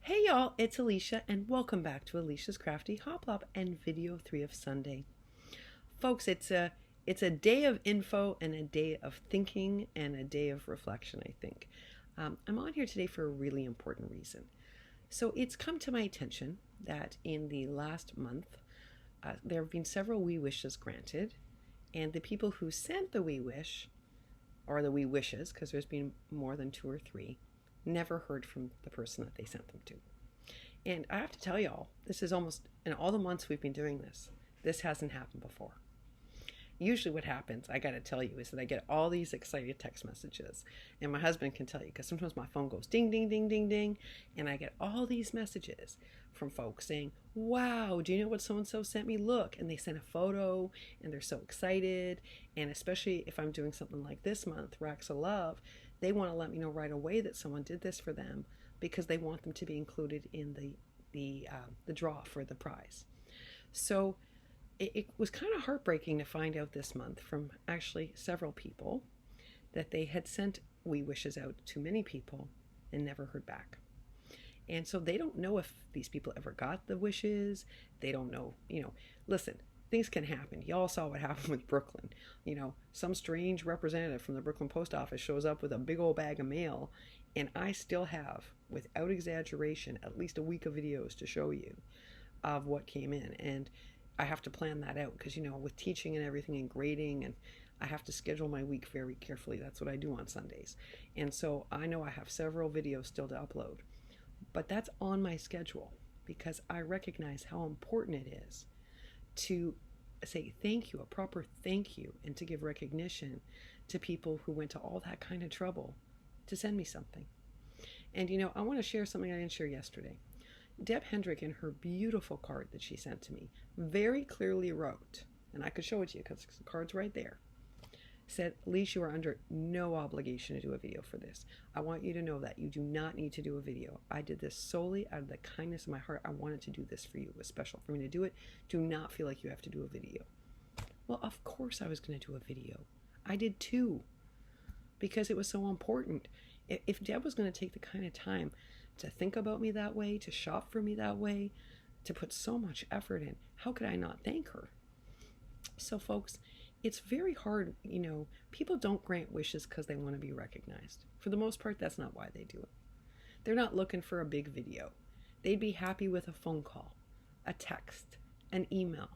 Hey y'all, it's Alicia and welcome back to Alicia's Crafty Hoplop and video 3 of Sunday. Folks, it's a day of info and a day of thinking and a day of reflection, I think. I'm on here today for a really important reason. So it's come to my attention that in the last month, there have been several wee wishes granted, and the people who sent the wee wish, or the wee wishes, because there's been more than 2 or 3, never heard from the person that they sent them to. And I have to tell y'all, this is almost, in all the months we've been doing this hasn't happened before. Usually what happens, I gotta tell you, is that I get all these excited text messages. And my husband can tell you, because sometimes my phone goes ding, ding, ding, ding, ding. And I get all these messages from folks saying, wow, do you know what so-and-so sent me? Look. And they send a photo, and they're so excited. And especially if I'm doing something like this month, Racks of Love, they want to let me know right away that someone did this for them because they want them to be included in the draw for the prize. So it was kind of heartbreaking to find out this month from actually several people that they had sent wee wishes out to many people and never heard back. And so they don't know if these people ever got the wishes. They don't know, listen, things can happen. Y'all saw what happened with Brooklyn. Some strange representative from the Brooklyn post office shows up with a big old bag of mail, and I still have, without exaggeration, at least a week of videos to show you of what came in. And I have to plan that out because, with teaching and everything and grading, and I have to schedule my week very carefully. That's what I do on Sundays. And so I know I have several videos still to upload, but that's on my schedule because I recognize how important it is to say thank you, a proper thank you, and to give recognition to people who went to all that kind of trouble to send me something. And I want to share something I didn't share yesterday. Deb Hendrick, in her beautiful card that she sent to me, very clearly wrote, and I could show it to you because the card's right there, said, Lise, you are under no obligation to do a video for this. I want you to know that you do not need to do a video. I did this solely out of the kindness of my heart. I wanted to do this for you. It was special for me to do it. Do not feel like you have to do a video. Well, of course I was going to do a video. I did too, because it was so important. If Deb was going to take the kind of time to think about me that way, to shop for me that way, to put so much effort in, how could I not thank her? So folks, it's very hard, people don't grant wishes because they want to be recognized. For the most part, that's not why they do it. They're not looking for a big video. They'd be happy with a phone call, a text, an email.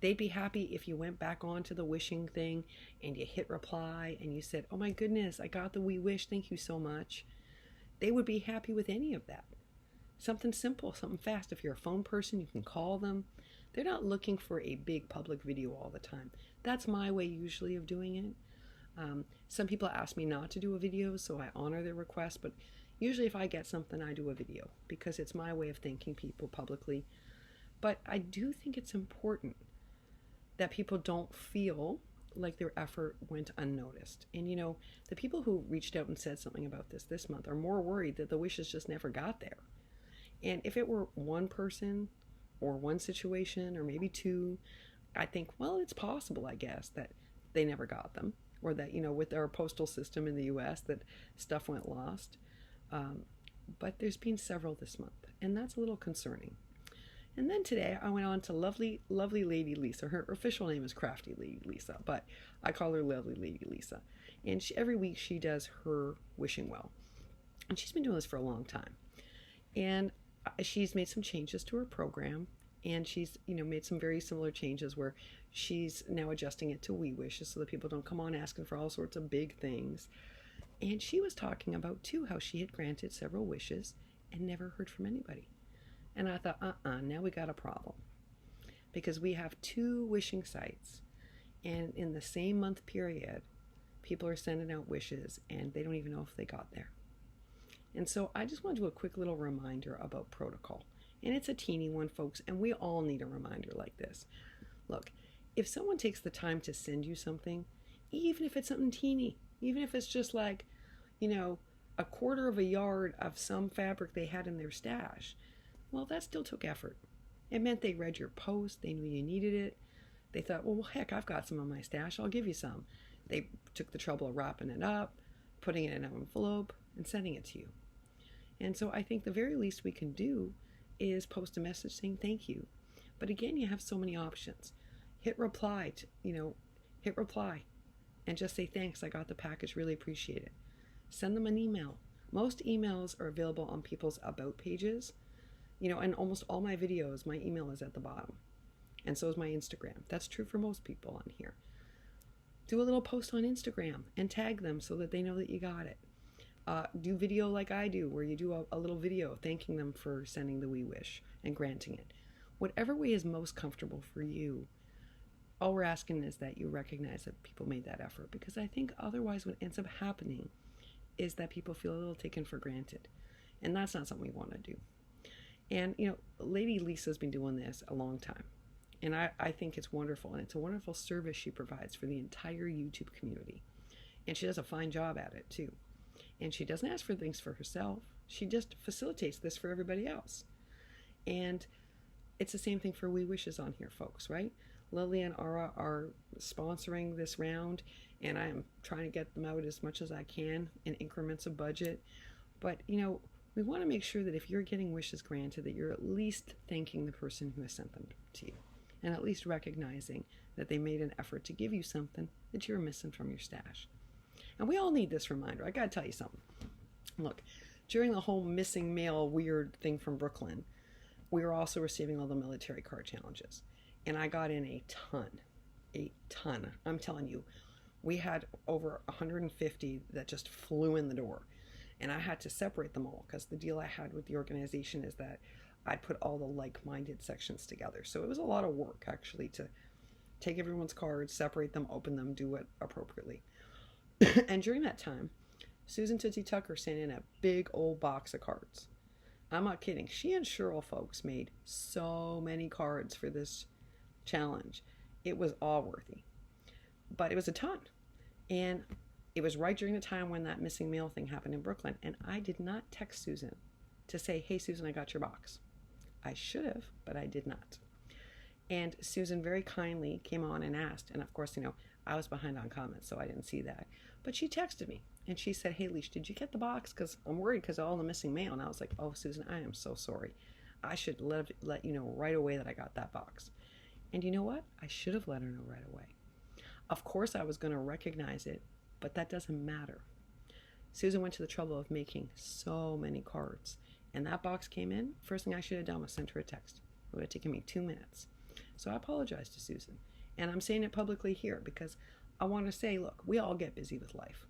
They'd be happy if you went back onto the wishing thing and you hit reply and you said, oh my goodness, I got the wee wish, thank you so much. They would be happy with any of that. Something simple, something fast. If you're a phone person, you can call them. They're not looking for a big public video all the time. That's my way usually of doing it. Some people ask me not to do a video, so I honor their request, but usually if I get something, I do a video because it's my way of thanking people publicly. But I do think it's important that people don't feel like their effort went unnoticed. And the people who reached out and said something about this month are more worried that the wishes just never got there. And if it were one person or one situation or maybe 2, I think, well, it's possible, I guess, that they never got them, or that, with our postal system in the US, that stuff went lost. But there's been several this month, and that's a little concerning. And then today I went on to lovely Lady Lisa. Her official name is Crafty Lady Lisa, but I call her Lovely Lady Lisa. And every week she does her wishing well. And she's been doing this for a long time. And she's made some changes to her program. And she's, made some very similar changes where she's now adjusting it to wee wishes so that people don't come on asking for all sorts of big things. And she was talking about, too, how she had granted several wishes and never heard from anybody. And I thought, now we got a problem. Because we have 2 wishing sites. And in the same month period, people are sending out wishes and they don't even know if they got there. And so I just want to do a quick little reminder about protocol. And it's a teeny one, folks, and we all need a reminder like this. Look, if someone takes the time to send you something, even if it's something teeny, even if it's just like, a quarter of a yard of some fabric they had in their stash, well, that still took effort. It meant they read your post, they knew you needed it. They thought, well, heck, I've got some in my stash, I'll give you some. They took the trouble of wrapping it up, putting it in an envelope, and sending it to you. And so I think the very least we can do is post a message saying thank you. But again, you have so many options. Hit reply, hit reply and just say thanks, I got the package, really appreciate it. Send them an email. Most emails are available on people's about pages, and almost all my videos, my email is at the bottom. And so is my Instagram. That's true for most people on here. Do a little post on Instagram and tag them so that they know that you got it. Do video like I do, where you do a little video thanking them for sending the We Wish and granting it. Whatever way is most comfortable for you, all we're asking is that you recognize that people made that effort, because I think otherwise what ends up happening is that people feel a little taken for granted. And that's not something we want to do. And, Lady Lisa's been doing this a long time. And I think it's wonderful. And it's a wonderful service she provides for the entire YouTube community. And she does a fine job at it, too. And she doesn't ask for things for herself. She just facilitates this for everybody else. And it's the same thing for We Wishes on here, folks, right? Lily and Ara are sponsoring this round, and I am trying to get them out as much as I can in increments of budget. But, we want to make sure that if you're getting wishes granted, that you're at least thanking the person who has sent them to you, and at least recognizing that they made an effort to give you something that you were missing from your stash. And we all need this reminder. I got to tell you something. Look, during the whole missing mail weird thing from Brooklyn, we were also receiving all the military card challenges. And I got in a ton. I'm telling you, we had over 150 that just flew in the door. And I had to separate them all, because the deal I had with the organization is that I'd put all the like-minded sections together. So it was a lot of work, actually, to take everyone's cards, separate them, open them, do it appropriately. And during that time, Susan Tootsie Tucker sent in a big old box of cards. I'm not kidding. She and Cheryl, folks, made so many cards for this challenge. It was awe-worthy. But it was a ton. And it was right during the time when that missing mail thing happened in Brooklyn. And I did not text Susan to say, hey, Susan, I got your box. I should have, but I did not. And Susan very kindly came on and asked. And of course, I was behind on comments, so I didn't see that. But she texted me and she said, hey, Leash, did you get the box? Because I'm worried because of all the missing mail. And I was like, oh, Susan, I am so sorry. I should let you know right away that I got that box. And you know what? I should have let her know right away. Of course, I was going to recognize it, but that doesn't matter. Susan went to the trouble of making so many cards. And that box came in. First thing I should have done was sent her a text. It would have taken me 2 minutes. So I apologize to Susan. And I'm saying it publicly here because I want to say, look, we all get busy with life.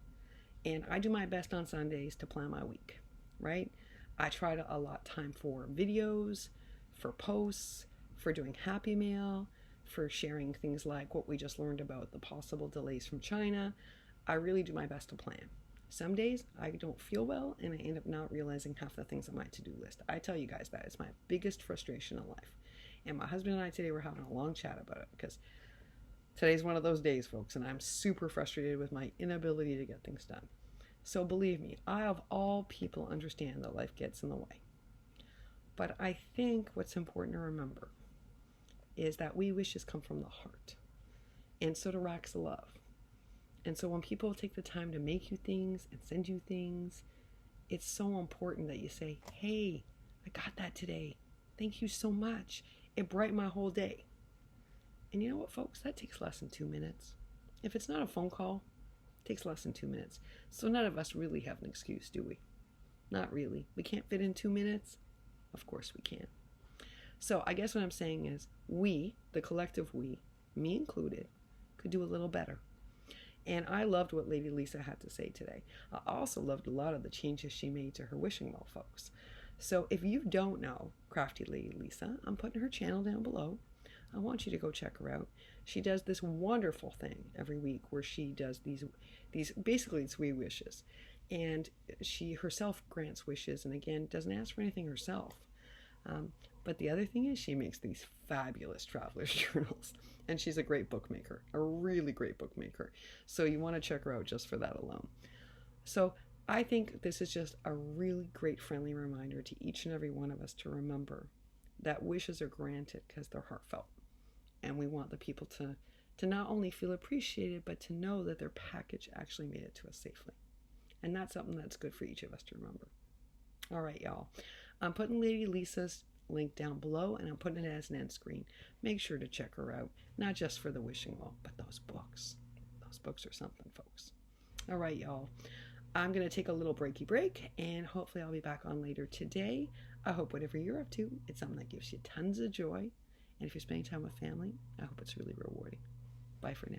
And I do my best on Sundays to plan my week, right? I try to allot time for videos, for posts, for doing Happy Mail, for sharing things like what we just learned about the possible delays from China. I really do my best to plan. Some days I don't feel well and I end up not realizing half the things on my to-do list. I tell you guys that is my biggest frustration in life. And my husband and I today were having a long chat about it because today's one of those days, folks, and I'm super frustrated with my inability to get things done. So believe me, I of all people understand that life gets in the way. But I think what's important to remember is that we wishes come from the heart. And so do racks of love. And so when people take the time to make you things and send you things, it's so important that you say, hey, I got that today. Thank you so much. It brightened my whole day. And you know what, folks? That takes less than 2 minutes. If it's not a phone call, it takes less than 2 minutes. So none of us really have an excuse, do we? Not really. We can't fit in 2 minutes? Of course we can. So I guess what I'm saying is we, the collective we, me included, could do a little better. And I loved what Lady Lisa had to say today. I also loved a lot of the changes she made to her wishing well, folks. So if you don't know Crafty Lady Lisa, I'm putting her channel down below. I want you to go check her out. She does this wonderful thing every week where she does these basically it's we wishes. And she herself grants wishes and again doesn't ask for anything herself. But the other thing is she makes these fabulous traveler's journals. And she's a great bookmaker, a really great bookmaker. So you want to check her out just for that alone. So I think this is just a really great friendly reminder to each and every one of us to remember that wishes are granted because they're heartfelt. And we want the people to not only feel appreciated, but to know that their package actually made it to us safely. And that's something that's good for each of us to remember. All right, y'all. I'm putting Lady Lisa's link down below, and I'm putting it as an end screen. Make sure to check her out, not just for the wishing well, but those books. Those books are something, folks. All right, y'all. I'm going to take a little breaky break, and hopefully I'll be back on later today. I hope whatever you're up to, it's something that gives you tons of joy. And if you're spending time with family, I hope it's really rewarding. Bye for now.